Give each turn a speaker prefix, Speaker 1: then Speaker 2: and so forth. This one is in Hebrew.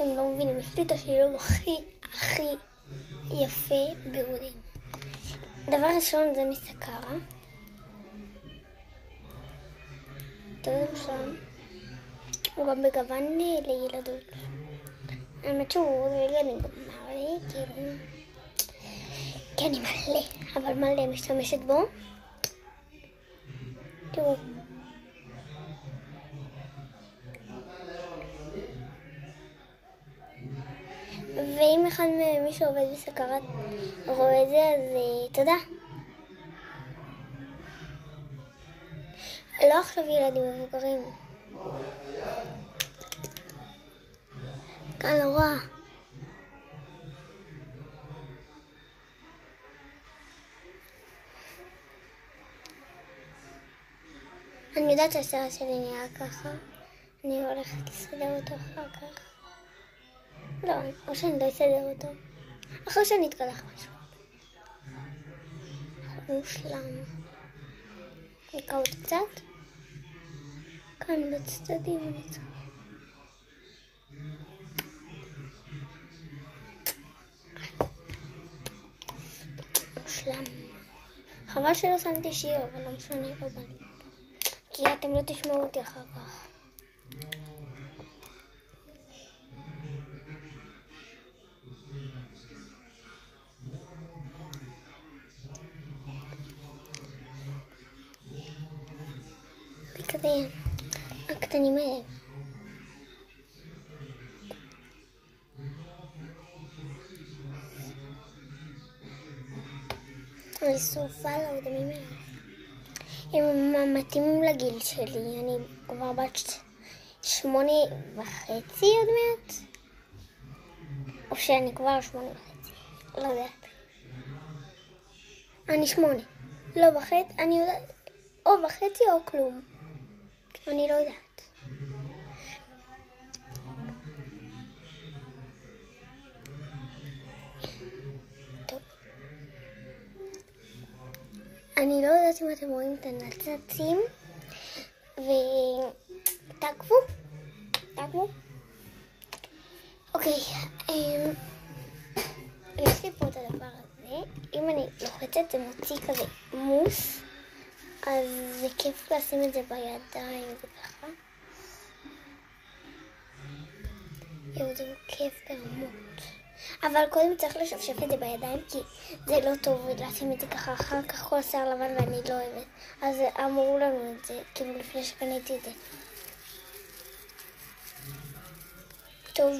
Speaker 1: אתם לא מבינים, יש לי את השילוב הכי יפה ברודים. דבר ראשון זה מסקרה. דבר שם, הוא גם בגוון לילדות. האמת שהוא רגע נגמר לי, כאילו, כי אני מלא, אבל מלא משתמשת בו. תראו. ואם אחד מי שעובד בסקרת רואה את זה, אז תודה. לא עכשיו ילדים מבוגרים. כאן לא רע. אני יודעת שהסרט שלי נראה ככה. אני הולכת לסדר אותו אחר כך. לא, או שאני לא אסדר אותו. אחרי שאני אתקלח משהו. מושלם. נקרא עוד קצת. כאן בצדדים נצא. מושלם. חבל שלא שמתי שיר, אבל לא משנה לא בא לי. כי אתם לא תשמעו אותי אחר כך. וכזה, הקטנים האלה. אני שרופה על האודמים האלה. הם מתאימים לגיל שלי, אני כבר בת 8.5 עוד מעט. או שאני כבר 8.5, לא יודעת. אני 8, לא וחצי, אני יודעת, או וחצי או כלום. אני לא יודעת. טוב. אני לא יודעת אם אתם רואים את הנצצים. ותעקבו. אוקיי. יש לי פה את הדבר הזה. אם אני לוחצת זה מוציא כזה מוס. אז זה כיף לשים את זה בידיים וככה. זה כיף ברמות. אבל קודם צריך לשפשף את זה בידיים כי זה לא טוב לשים את זה ככה אחר כך כל השיער לבן ואני לא אוהבת. אז אמרו לנו את זה כאילו לפני שקניתי את זה. טוב.